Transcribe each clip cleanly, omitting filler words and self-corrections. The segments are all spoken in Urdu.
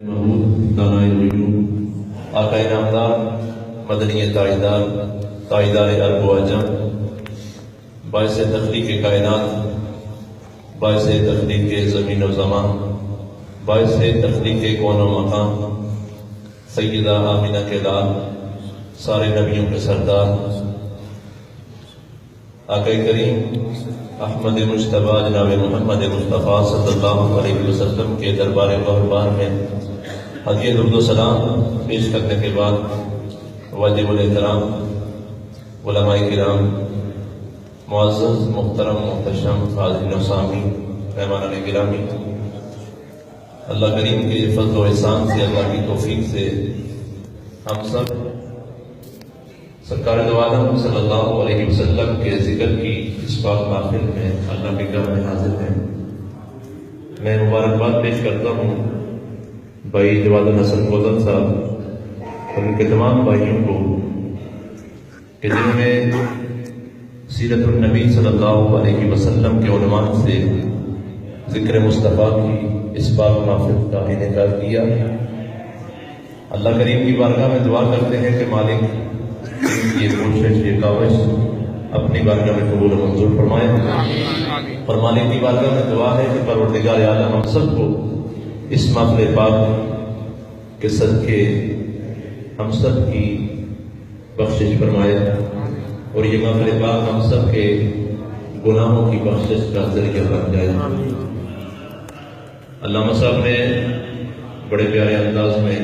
محمود دانائے الغیوب آقا نامدار مدنی تاجدار عرب و عجم، باعث تخلیق کائنات، باعث تخلیق زمین و زمان، باعث تخلیق کون و مقام، سیدہ آمینہ کے لال، سارے نبیوں کے سردار آقا کریم احمد مجتبیٰ جناب محمد مصطفیٰ صلی اللہ علیہ وسلم کے دربار قربان میں ہدیہ درود و سلام پیش کرنے کے بعد واجب الاحترام علماء کرام، معزز محترم محتشم حاضرین و سامعین، مہمان گرامی، اللہ کریم کے فضل و احسان سے، اللہ کی توفیق سے ہم سب سرکار دو عالم صلی اللہ علیہ وسلم کے ذکر کی اس پاک محفل میں اللہ کے گھر میں حاضر ہیں۔ میں مبارکباد پیش کرتا ہوں بھائی جواد الحسن کوزل صاحب اور ان کے تمام بھائیوں کو کہ جنہوں نے سیرت النبی صلی اللہ علیہ وسلم کے عنوان سے ذکر مصطفیٰ کی اس پاک محفل کا انعقاد کیا۔ اللہ کریم کی بارگاہ میں دعا کرتے ہیں کہ مالک یہ کوشش، یہ کاوش اپنی بارگاہ میں قبول و منظور فرمائے، اور مالک کی بارگاہ میں دعا ہے کہ پروردگار عالم ہم سب کو اس محفل پاک کے صدقے ہم سب کی بخشش فرمائے، اور یہ محفل پاک ہم سب کے گناہوں کی بخشش کا ذریعہ بن جائے۔ علامہ صاحب نے بڑے پیارے انداز میں،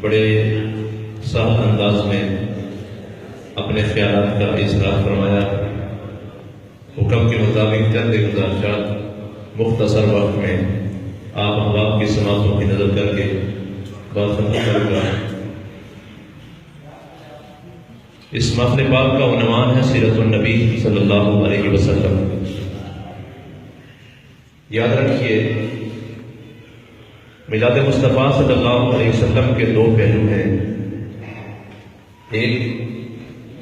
بڑے سہل انداز میں اپنے خیالات کا اظہار فرمایا۔ حکم کے مطابق چند گزارشات مختصر وقت میں آپ احباب کی سماعتوں کی نظر کر کے بات ختم کروں گا۔ اس محفل پاک کا عنوان ہے سیرت النبی صلی اللہ علیہ وسلم۔ یاد رکھیے، میلاد مصطفیٰ صلی اللہ علیہ وسلم کے دو پہلو ہیں، ایک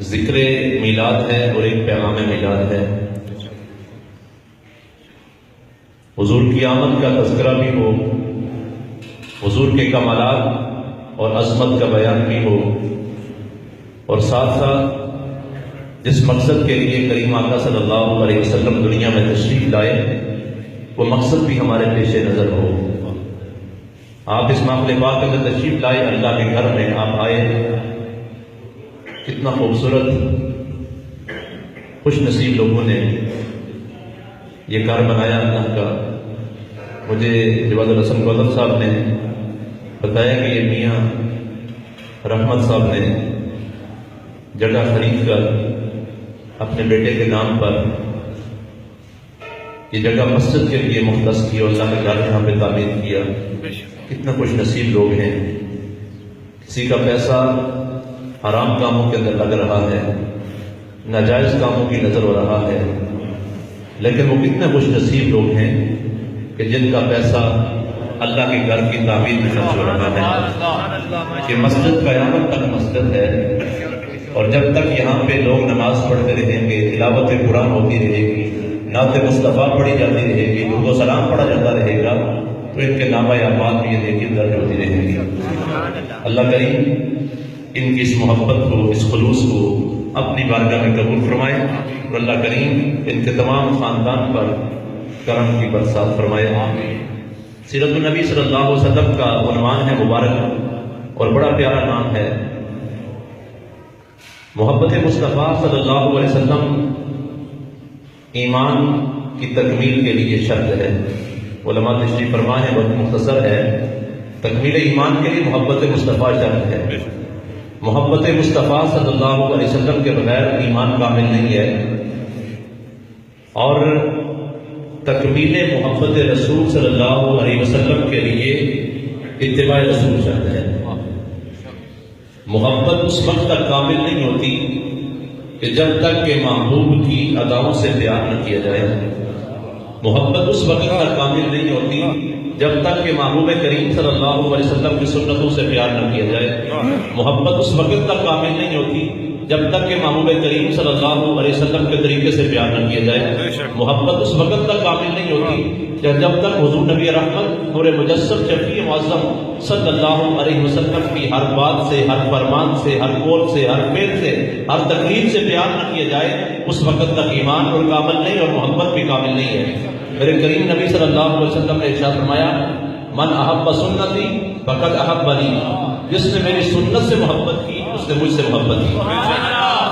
ذکر میلاد ہے اور ایک پیغام میلاد ہے۔ حضور کی آمد کا تذکرہ بھی ہو، حضور کے کمالات اور عظمت کا بیان بھی ہو، اور ساتھ ساتھ جس مقصد کے لیے کریم آقا صلی اللہ علیہ وسلم دنیا میں تشریف لائے وہ مقصد بھی ہمارے پیش نظر ہو۔ آپ اس محفل پاک کے اندر تشریف لائے، اللہ کے گھر میں آپ آئے، کتنا خوبصورت خوش نصیب لوگوں نے یہ گھر بنایا اللہ کا۔ مجھے جواد الحسن کوزل صاحب نے بتایا کہ یہ میاں رحمت صاحب نے جگہ خرید کر اپنے بیٹے کے نام پر یہ جگہ مسجد کے لیے مختص کی اور اللہ کے گھر یہاں پہ تعمیر کیا۔ کتنا خوش نصیب لوگ ہیں۔ کسی کا پیسہ حرام کاموں کے اندر لگ رہا ہے، ناجائز کاموں کی نظر ہو رہا ہے، لیکن وہ کتنے خوش نصیب لوگ ہیں کہ جن کا پیسہ اللہ کے گھر کی تعمیر میں خرچ ہو رہا ہے۔ کہ مسجد قیامت تک مسجد ہے، اور جب تک یہاں پہ لوگ نماز پڑھتے رہیں گے، تلاوت قرآن ہوتی رہے گی، نعت مصطفیٰ پڑھی جاتی رہے گی، درود و سلام پڑھا جاتا رہے گا، تو ان کے نامہ اعمال میں یہ نیکی درج ہوتی رہے گی۔ اللہ کریم ان کی اس محبت کو، اس خلوص کو اپنی بارگاہ میں قبول فرمائے، اور اللہ کریم ان کے تمام خاندان پر کرم کی برسات فرمائے۔ سیرت النبی صلی اللہ علیہ وسلم کا عنوان ہے مبارک اور بڑا پیارا نام ہے۔ محبت مصطفیٰ صلی اللہ علیہ وسلم ایمان کی تکمیل کے لیے شرط ہے۔ علماء تشریح فرما ہے، بہت مختصر ہے، تکمیل ایمان کے لیے محبت مصطفیٰ شرط ہے۔ محبت مصطفیٰ صلی اللہ علیہ وسلم کے بغیر ایمان کامل نہیں ہے، اور تکمیل محبت رسول صلی اللہ علیہ وسلم کے لیے اتباع رسول شرط ہے۔ محبت اس وقت تک کامل نہیں ہوتی کہ جب تک کہ محبوب کی اداؤں سے پیار نہ کیا جائے۔ محبت اس وقت تک کامل نہیں ہوتی جب تک کہ محبوب کریم صلی اللہ علیہ وسلم کی سنتوں سے پیار نہ کیا جائے۔ محبت اس وقت تک کامل نہیں ہوتی جب تک کہ محبوب کریم صلی اللہ علیہ وسلم کے طریقے سے پیار نہ کیا جائے۔ محبت اس وقت تک کامل نہیں ہوتی جب تک حضور نبی رحمت نور مجسم شفیع معظم صلی اللہ علیہ وسلم کی ہر بات سے، ہر فرمان سے، ہر قول سے، ہر فعل سے، ہر تقریر سے پیار نہ کیا جائے، اس وقت تک ایمان اور کامل نہیں اور محبت بھی کامل نہیں ہے۔ میرے کریم نبی صلی اللہ علیہ وسلم نے ارشاد فرمایا، من احب سنتی فقد احبنی، جس نے میری سنت سے محبت کی اس نے مجھ سے محبت کی،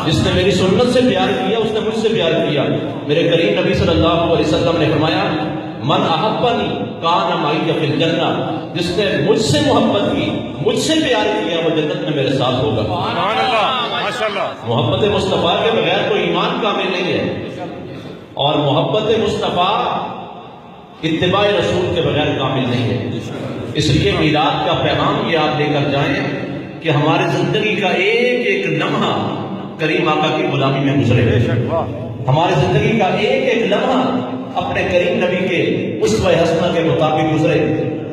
جس نے میری سنت سے پیار کیا اس نے مجھ سے پیار کیا۔ میرے کریم نبی صلی اللہ علیہ وسلم نے فرمایا، من احبنی کان معی فی الجنہ، جس نے مجھ سے محبت کی، مجھ سے پیار کیا، وہ جنت میں میرے ساتھ ہوگا۔ محبت مصطفیٰ کے بغیر کوئی ایمان کامل نہیں ہے، اور محبت مصطفیٰ اتباع رسول کے بغیر کامل نہیں ہے۔ اس لیے میلاد کا پیغام یہ آپ لے کر جائیں کہ ہماری زندگی کا ایک ایک لمحہ کریم آقا کی غلامی میں گزرے، ہماری زندگی کا ایک ایک لمحہ اپنے کریم نبی کے اسوہ حسنہ کے مطابق گزرے،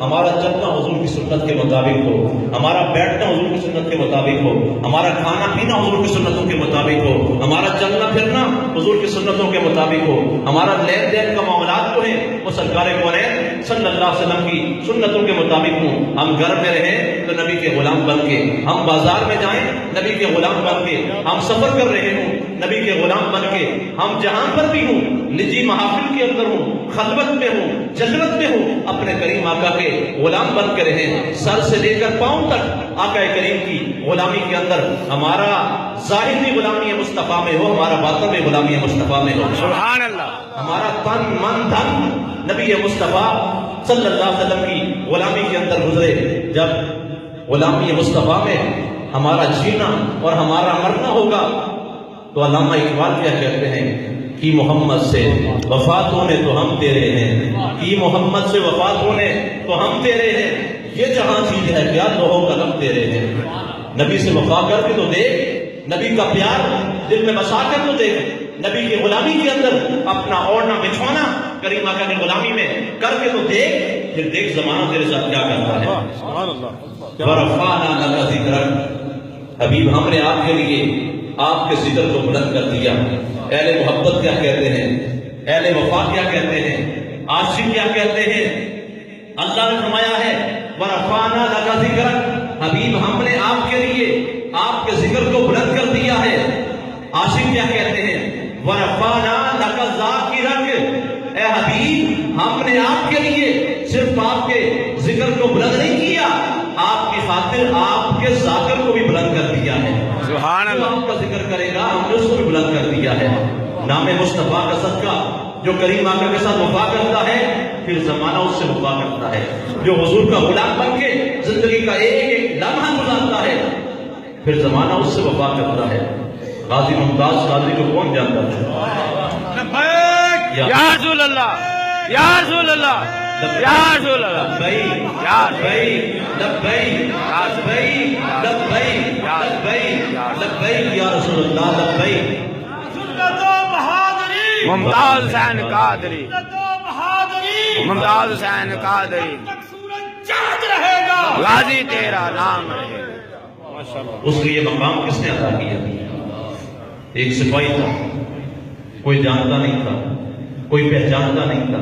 ہمارا چلنا حضور کی سنت کے مطابق ہو، ہمارا بیٹھنا حضور کی سنت کے مطابق ہو، ہمارا کھانا پینا حضور کی سنتوں کے مطابق ہو، ہمارا چلنا پھرنا حضور کی سنتوں کے مطابق ہو، ہمارا لین دین کا معاملات جو ہے وہ سرکار کونین صلی اللہ علیہ وسلم کی سنتوں کے مطابق ہوں۔ ہم گھر میں رہیں تو نبی کے غلام بن کے، ہم بازار میں جائیں نبی کے غلام بن کے، ہم سفر کر رہے ہوں نبی کے غلام بن کے، ہم جہاں پر بھی ہوں، نجی محافل کے اندر ہوں، خلوت میں ہوں، جلوت میں ہوں، اپنے کریم آقا کے غلام بن کے رہیں، سر سے لے کر پاؤں تک آقا کریم کی غلامی کے اندر ہمارا ظاہر بھی غلامی مصطفیٰ میں ہو، ہمارا باطن بھی غلامی مصطفیٰ میں ہو، سبحان اللہ، ہمارا تن من دھن نبی مصطفیٰ صلی اللہ علیہ وسلم کی غلامی کے اندر گزرے۔ جب غلامی مصطفیٰ میں ہمارا جینا اور ہمارا مرنا ہوگا تو علامہ اقبال کیا کہتے ہیں کہ محمد سے وفات ہونے تو ہم تیرے ہیں، کہ محمد سے وفات ہونے تو ہم تیرے ہیں، یہ جہاں چیز ہے کیا لوہو قلم تیرے ہیں۔ نبی سے وفا کر کے تو دیکھ، نبی کا پیار دل میں بسا کر تو دیکھ، نبی کی غلامی کے اندر اپنا اوڑھنا بچھونا کریم آقا کی غلامی میں کر کے تو دیکھ، پھر دیکھ زمانہ تیرے ساتھ کیا کرتا ہے۔ وَرَفَعْنَا لَكَ ذِكْرَكَ، حبیب ہم نے آپ کے لیے آپ کے ذکر کو بلند کر دیا۔ اہل محبت کیا کہتے ہیں، اہل وفا کیا کہتے ہیں، عاشق کیا کہتے ہیں؟ اللہ نے فرمایا ہے وَرَفَعْنَا لَكَ ذِكْرَكَ، حبیب ہم نے آپ کے لیے آپ کے ذکر کو بلند کر دیا ہے۔ عاشق کیا کہتے ہیں؟ وَرَفَعْنَا لَكَ ذَاكِرَكَ، اے حبیب ہم نے آپ کے لیے صرف آپ کے ذکر کو بلند نہیں کیا، آپ کی خاطر آپ کے ذاکر کو بھی بلند کر دیا ہے۔ سبحان اللہ، آپ کا ذکر کرے گا ہم نے اس کو بھی بلند کر دیا ہے۔ نام مصطفیٰ کا صدقہ جو کریم آقا کے ساتھ وفا کرتا ہے پھر زمانہ اس سے وفا کرتا ہے، جو حضور کا غلام بن کے زندگی کا ایک ایک لمحہ گزارتا ہے پھر زمانہ اس سے وفا کرتا ہے۔ غازی ممتاز قادری کو کون جانتا ہے؟ یا رسول اللہ، یا رسول اللہ، یا رسول اللہ، لبیک یا لبیک لبیک لبیک لبیک لبیک یا رسول اللہ، لبیک ممتاز حسین قادری، ممتاز حسین قادری، غازی تیرا نام رہے۔ اس کو یہ مقام کس نے عطا کیا؟ ایک سپاہی تھا، کوئی جانتا نہیں تھا، کوئی پہچانتا نہیں تھا،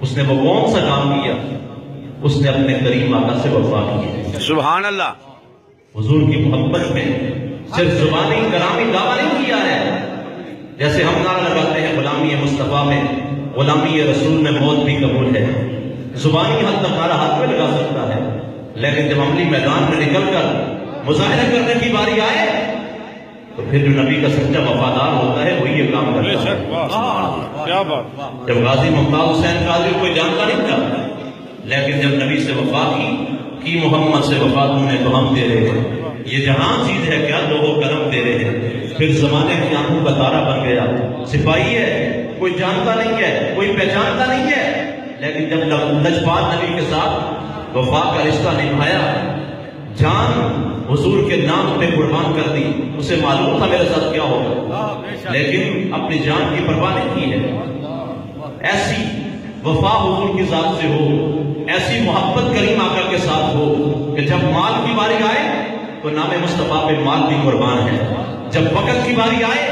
اس نے وہ کون سا کام کیا؟ اس نے اپنے کریم آقا سے وفا کی۔ سبحان اللہ، حضور کی محبت میں صرف زبانی کلامی دعویٰ نہیں کیا ہے، جیسے ہم نعرہ لگاتے ہیں غلامی مصطفیٰ میں، غلامی رسول میں موت بھی قبول ہے، زبانی حد تک نعرہ ہاتھ میں لگا سکتا ہے، لیکن جب عملی میدان میں نکل کر مظاہرہ کرنے کی باری آئے تو پھر جو نبی کا سچا وفادار ہوتا ہے وہی یہ کام کرتا ہے۔ جب غازی ممتاز حسین قادری کوئی جانتا نہیں تھا، لیکن جب نبی سے وفا کی محمد سے وفا تم نے تو ہم تیرے ہیں، یہ جہاں چیز ہے کیا لوہو قلم تیرے ہیں، پھر زمانے کی آنکھوں کا تارا بن گیا۔ سپاہی ہے، کوئی جانتا نہیں ہے، کوئی پہچانتا نہیں ہے، لیکن جب لجپال نبی کے ساتھ وفا کا رشتہ نبھایا، جان حضور کے نام پہ قربان کر دی، اسے معلوم تھا میرے ساتھ کیا ہوگا، لیکن اپنی جان کی پرواہ نہیں کی ہے۔ ایسی وفا حضور کی ذات سے ہو، ایسی محبت کریم آقا کے ساتھ ہو کہ جب مال کی باری آئے تو نام مصطفیٰ پہ مال بھی قربان ہے، جب وقت کی باری آئے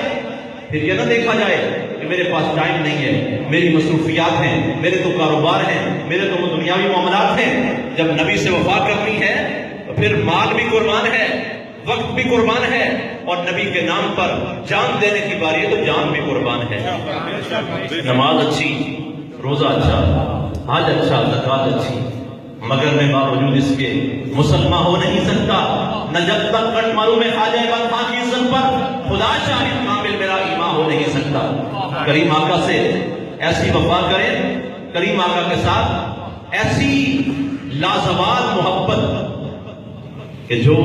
پھر یہ نہ دیکھا جائے کہ میرے پاس ٹائم نہیں ہے، میری مصروفیات ہیں، میرے تو کاروبار ہیں، میرے تو دنیاوی معاملات ہیں۔ جب نبی سے وفا کرنی ہے تو پھر مال بھی قربان ہے، وقت بھی قربان ہے، اور نبی کے نام پر جان دینے کی باری ہے تو جان بھی قربان ہے۔ نماز اچھی، روزہ اچھا، حج اچھا، زکات اچھی، مگر میں باوجود اس کے مسلمان ہو نہیں سکتا، نہ جب تک کٹ مارو میں آ جائے گا خاں کی عزت پر خدا شاہد کامل میرا ایمان ہو نہیں سکتا۔ کریم آقا سے ایسی وفا کریں، کریم آقا کے ساتھ ایسی لازوال محبت کہ جو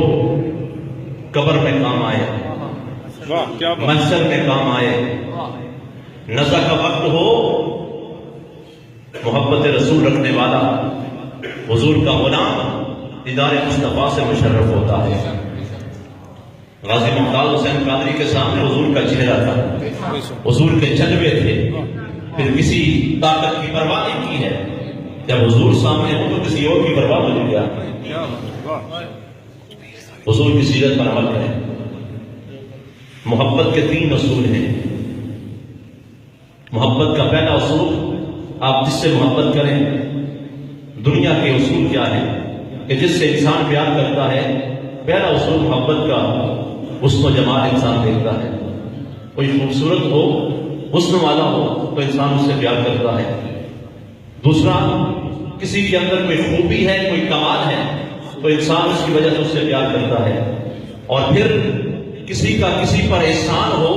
قبر میں کام آئے، محشر میں کام آئے، نزا کا وقت ہو، محبت رسول رکھنے والا حضور کا غلام دیدار مصطفیٰ سے مشرف ہوتا ہے۔ غازی ممتاز حسین قادری کے سامنے حضور کا چہرہ تھا، حضور کے جلوے تھے، پھر کسی طاقت کی پرواہ نہیں کی ہے، جب حضور سامنے ہو تو کسی اور کی پرواہ نہیں کیا۔ حضور کی سیرت پر عمل کریں۔ محبت کے 3 اصول ہیں۔ محبت کا پہلا اصول، آپ جس سے محبت کریں، دنیا کے اصول کیا ہے کہ جس سے انسان پیار کرتا ہے، پہلا اصول محبت کا حسن و جمال انسان دیکھتا ہے۔ کوئی خوبصورت ہو، حسن والا ہو تو انسان اس سے پیار کرتا ہے۔ دوسرا، کسی کے اندر کوئی خوبی ہے، کوئی کمال ہے تو انسان اس کی وجہ سے اس سے پیار کرتا ہے۔ اور پھر کسی کا کسی پر احسان ہو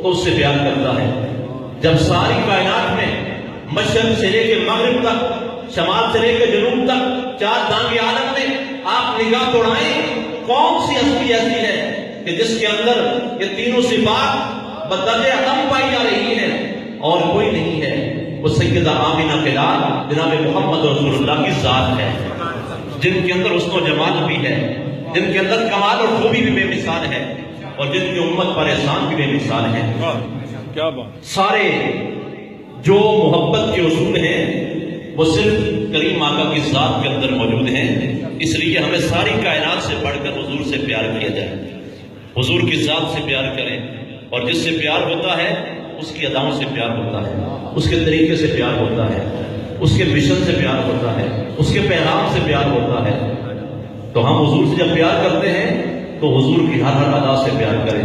تو اس سے پیار کرتا ہے۔ جب ساری کائنات میں مشرق سے لے کے مغرب تک، شمال سے لے کے جنوب تک، 4 دانگ عالم میں آپ نگاہ دوڑائیں، کون سی ہستی ایسی ہے کہ جس کے اندر یہ تینوں صفات بدرجہ عدم پائی جا رہی ہیں؟ اور کوئی نہیں ہے، وہ سیدہ آمینہ کے لال جناب محمد رسول اللہ کی ذات ہے، جن کے اندر حسن و جمال بھی ہے، جن کے اندر کمال اور خوبی بھی بے مثال ہے، اور جن کی امت پر احسان بھی بے مثال ہے۔ کیا بات! سارے جو محبت کے اصول ہیں وہ صرف کریم آقا کی ذات کے اندر موجود ہیں، اس لیے ہمیں ساری کائنات سے بڑھ کر حضور سے پیار کیا جائے۔ حضور کی ذات سے پیار کریں، اور جس سے پیار ہوتا ہے اس کی اداؤں سے پیار ہوتا ہے، اس کے طریقے سے پیار ہوتا ہے، اس کے مشن سے پیار ہوتا ہے، اس کے پیغام سے پیار ہوتا ہے۔ تو ہم حضور سے جب پیار کرتے ہیں تو حضور کی ہر ادا سے پیار کریں،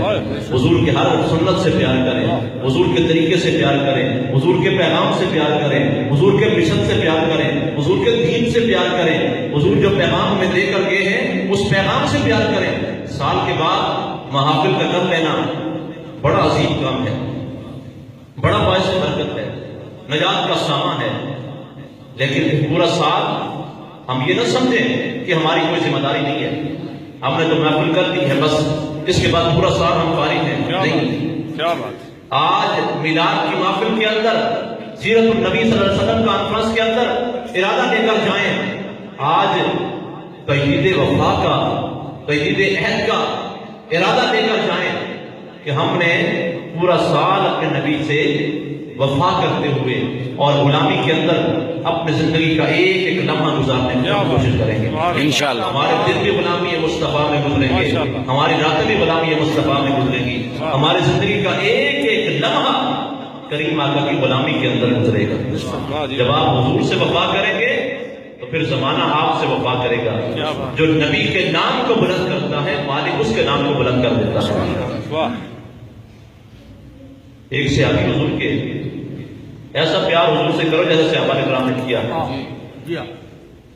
حضور کی ہر سنت سے پیار کریں، حضور کے طریقے سے پیار کریں، حضور کے پیغام سے پیار کریں، حضور کے مشن سے پیار کریں، حضور کے دین سے پیار کریں، حضور جو پیغام ہمیں دے کر گئے ہیں اس پیغام سے پیار کریں۔ سال کے بعد محافل کا کر لینا بڑا عظیم کام ہے، بڑا باعث برکت ہے، نجات کا سامان ہے، لیکن پورا سال ہم یہ نہ سمجھیں کہ ہماری کوئی ذمہ داری نہیں ہے، ہم نے تو محفل کر دی ہے بس، اس کے بعد پورا سال ہم فارغ ہیں۔ نہیں، کیا بات! آج میلاد کی محفل کے اندر، سیرت النبی صلی اللہ علیہ وسلم کانفرنس کے اندر ارادہ لے کر جائیں۔ آج تجدید وفا کا، تجدید عہد کا ارادہ لے کر جائیں کہ ہم نے پورا سال اپنے نبی سے وفا کرتے ہوئے اور غلامی کے اندر اپنے زندگی کا ایک ایک لمحہ گزارنے کی کوشش کریں گے انشاءاللہ۔ ہمارے دن بھی غلامی مصطفیٰ میں گزریں گے، ہماری راتیں بھی غلامی مصطفیٰ میں گزریں گی، ہماری زندگی کا ایک ایک لمحہ کریم آقا کی غلامی کے اندر گزرے گا۔ جب آپ حضور سے وفا کریں گے تو پھر زمانہ آپ سے وفا کرے گا۔ جو نبی کے نام کو بلند کرتا ہے مالک اس کے نام کو بلند کر دیتا ہے۔ ایک صحابی حضور کے ایسا پیار حضور سے کرو جیسے صحابہ کرام نے کیا۔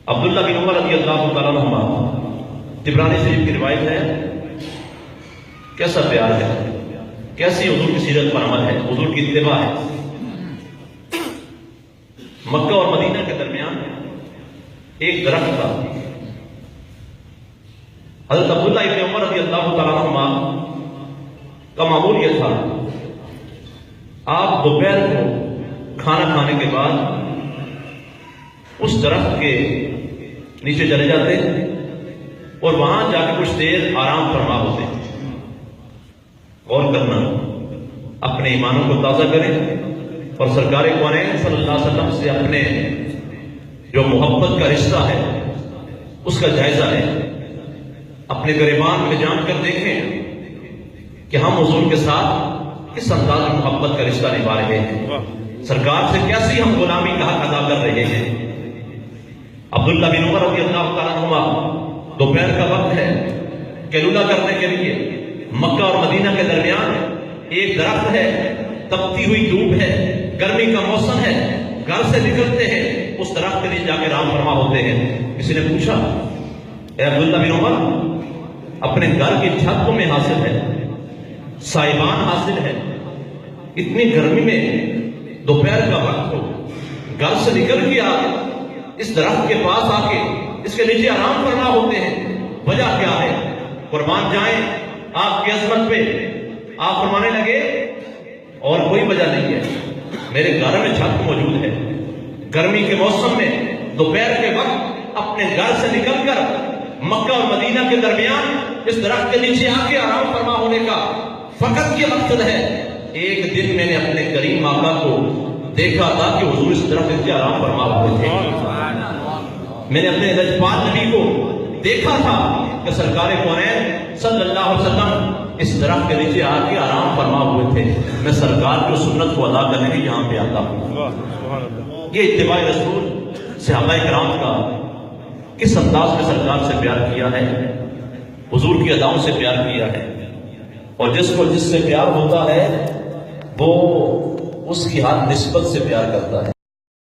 عبداللہ بن عمر رضی اللہ تعالیٰ عنہما، طبرانی شریف کی روایت ہے، کیسا پیار ہے، کیسی حضور کی سیرت پر عمل ہے، حضور کی اتباع ہے۔ مکہ اور مدینہ کے درمیان ایک درخت تھا۔ حضرت عبداللہ ابن عمر رضی اللہ تعالیٰ عنہما کا معمول یہ تھا، آپ دوپہر کو کھانا کھانے کے بعد اس درخت کے نیچے چلے جاتے اور وہاں جا کے کچھ دیر آرام فرما ہوتے۔ غور کرنا، اپنے ایمانوں کو تازہ کریں اور سرکار کونین صلی اللہ علیہ وسلم سے اپنے جو محبت کا رشتہ ہے اس کا جائزہ لیں۔ اپنے گریبان میں جان کر دیکھیں کہ ہم حضور کے ساتھ کس انداز میں محبت کا رشتہ نبھا رہے ہیں، سرکار سے کیسی ہم غلامی کا حق ادا کر رہے ہیں۔ عبداللہ بن عمر رضی اللہ تعالیٰ عنہما، دوپہر کا وقت ہے، قیلولہ کرنے کے لیے مکہ اور مدینہ کے درمیان ایک درخت ہے، تپتی ہوئی دھوپ ہے، گرمی کا موسم ہے، گھر سے نکلتے ہیں اس درخت کے نیچے جا کے آرام فرما ہوتے ہیں۔ کسی نے پوچھا، اے عبداللہ بن عمر، اپنے گھر کی چھت کو میں حاصل ہے، سائبان حاصل ہے، اتنی گرمی میں دوپہر کا وقت ہو، گھر سے نکل کے اس درخت کے پاس آ کے اس کے نیچے آرام فرما ہوتے ہیں، وجہ کیا ہے؟ قربان جائیں آپ کی عظمت پہ۔ آپ فرمانے لگے اور کوئی وجہ نہیں ہے، میرے گھر میں چھت موجود ہے، گرمی کے موسم میں دوپہر کے وقت اپنے گھر سے نکل کر مکہ اور مدینہ کے درمیان اس درخت کے نیچے آ کے آرام فرما ہونے کا فقط یہ مقصد ہے۔ ایک دن میں نے اپنے کریم آقا کو دیکھا تھا کہ حضور اس درخت کے نیچے آرام فرما ہوئے تھے، میں نے اپنے لجپال نبی کو دیکھا تھا کہ سرکار کونین صلی اللہ علیہ وسلم اس درخت کے نیچے آ کے آرام فرما ہوئے تھے، میں سرکار کی سنت کو ادا کرنے کے یہاں پہ آتا ہوں۔ یہ اتباع رسول صحابہ کرام کا کس انداز میں سرکار سے پیار کیا ہے، حضور کی اداؤں سے پیار کیا ہے، اور جس کو جس سے پیار ہوتا ہے وہ اس کی ہر نسبت سے پیار کرتا ہے۔